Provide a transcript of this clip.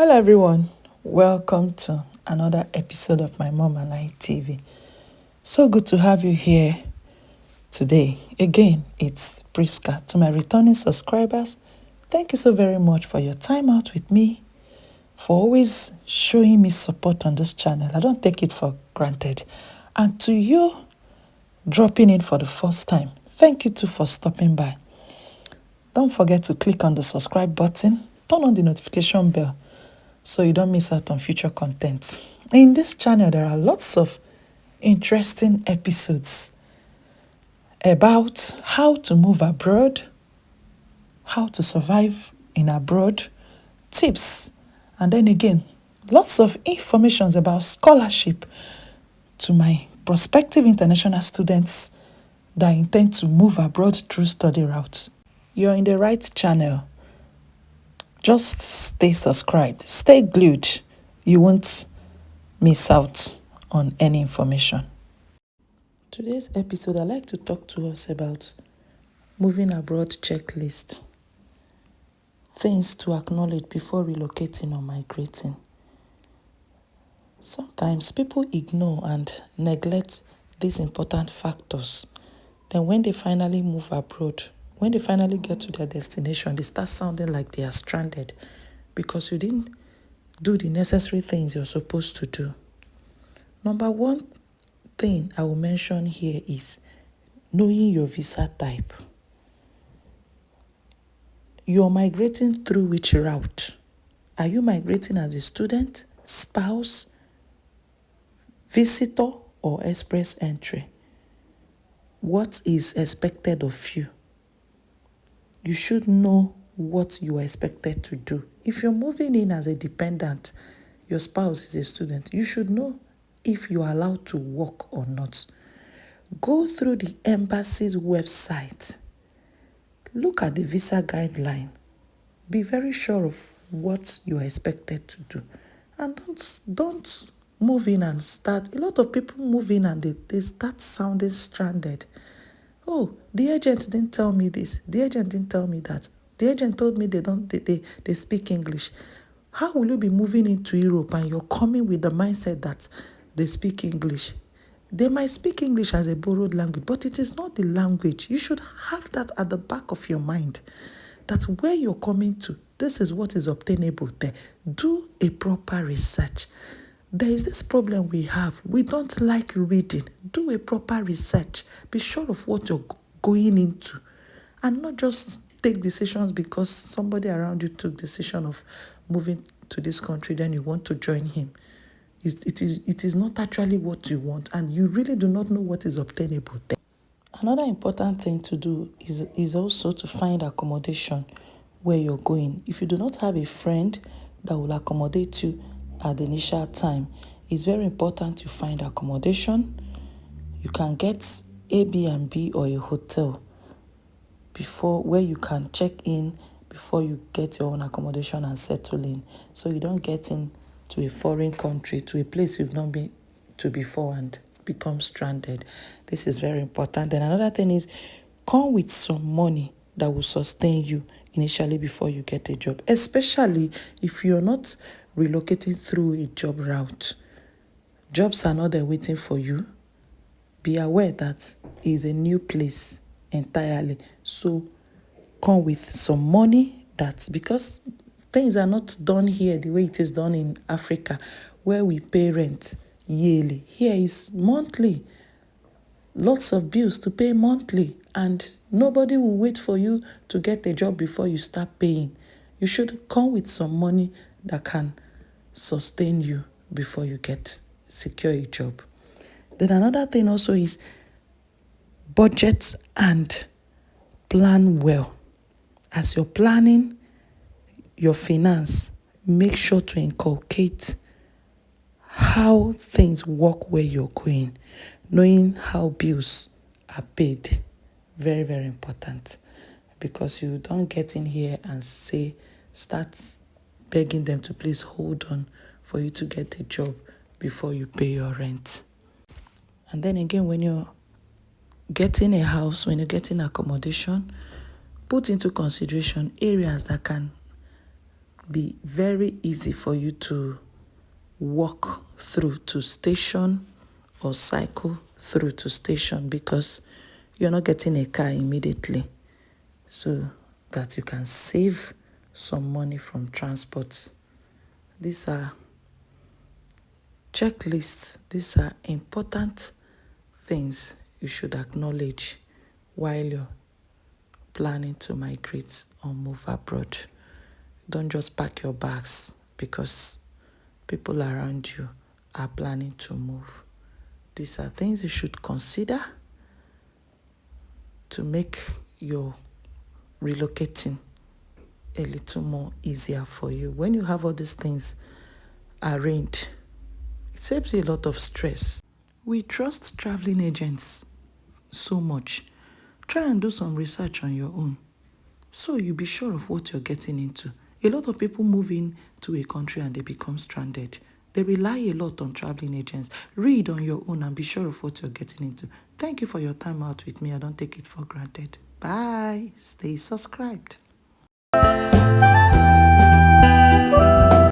Hello, everyone. Welcome to another episode of My Mom and I TV. So good to have you here today. Again, it's Priska. To my returning subscribers, thank you so very much for your time out with me, for always showing me support on this channel. I don't take it for granted. And to you dropping in for the first time, thank you too for stopping by. Don't forget to click on the subscribe button, turn on the notification bell so you don't miss out on future content. In this channel, there are lots of interesting episodes about how to move abroad, how to survive in abroad, tips, and then again, lots of informations about scholarship to my prospective international students that intend to move abroad through study routes. You're in the right channel. Just stay subscribed, stay glued. You won't miss out on any information. Today's episode, I'd like to talk to us about moving abroad checklist. Things to acknowledge before relocating or migrating. Sometimes people ignore and neglect these important factors. Then when they finally move abroad, when they finally get to their destination, they start sounding like they are stranded because you didn't do the necessary things you're supposed to do. Number one thing I will mention here is knowing your visa type. You're migrating through which route? Are you migrating as a student, spouse, visitor, or express entry? What is expected of you? You should know what you are expected to do. If you're moving in as a dependent, your spouse is a student, you should know if you are allowed to work or not. Go through the embassy's website. Look at the visa guideline. Be very sure of what you are expected to do. And don't move in and start. A lot of people move in and they start sounding stranded. Oh, the agent didn't tell me this. The agent didn't tell me that. The agent told me they speak English. How will you be moving into Europe and you're coming with the mindset that they speak English? They might speak English as a borrowed language, but it is not the language. You should have that at the back of your mind, that where you're coming to, this is what is obtainable there. Do a proper research. There is this problem we have. We don't like reading. Do a proper research. Be sure of what you're going into, and not just take decisions because somebody around you took decision of moving to this country, then you want to join him. It is not actually what you want, and you really do not know what is obtainable there. Another important thing to do is also to find accommodation where you're going. If you do not have a friend that will accommodate you at the initial time, it's very important you find accommodation. You can get Airbnb or a hotel where you can check in before you get your own accommodation and settle in, so you don't get into a foreign country, to a place you've not been to before and become stranded. This is very important. And another thing is, come with some money that will sustain you initially before you get a job, especially if you're not relocating through a job route. Jobs are not there waiting for you. Be aware that it's a new place entirely. So come with some money, because things are not done here the way it is done in Africa, where we pay rent yearly. Here is monthly. Lots of bills to pay monthly, and nobody will wait for you to get a job before you start paying. You should come with some money that can sustain you before you secure a job. Then another thing also is budget and plan well. As you're planning your finance, make sure to inculcate how things work where you're going, knowing how bills are paid. Very, very important, because you don't get in here and start begging them to please hold on for you to get a job before you pay your rent. And then again, when you're getting a house, when you're getting accommodation, put into consideration areas that can be very easy for you to walk through to station or cycle through to station because you're not getting a car immediately, so that you can save some money from transport. These are checklists. These are important things you should acknowledge while you're planning to migrate or move abroad. Don't just pack your bags because people around you are planning to move. These are things you should consider to make your relocating a little more easier for you. When you have all these things arranged, it saves you a lot of stress. We trust traveling agents so much. Try and do some research on your own so you be sure of what you're getting into. A lot of people move into a country and they become stranded. They rely a lot on traveling agents. Read on your own and be sure of what you're getting into. Thank you for your time out with me. I don't take it for granted. Bye. Stay subscribed.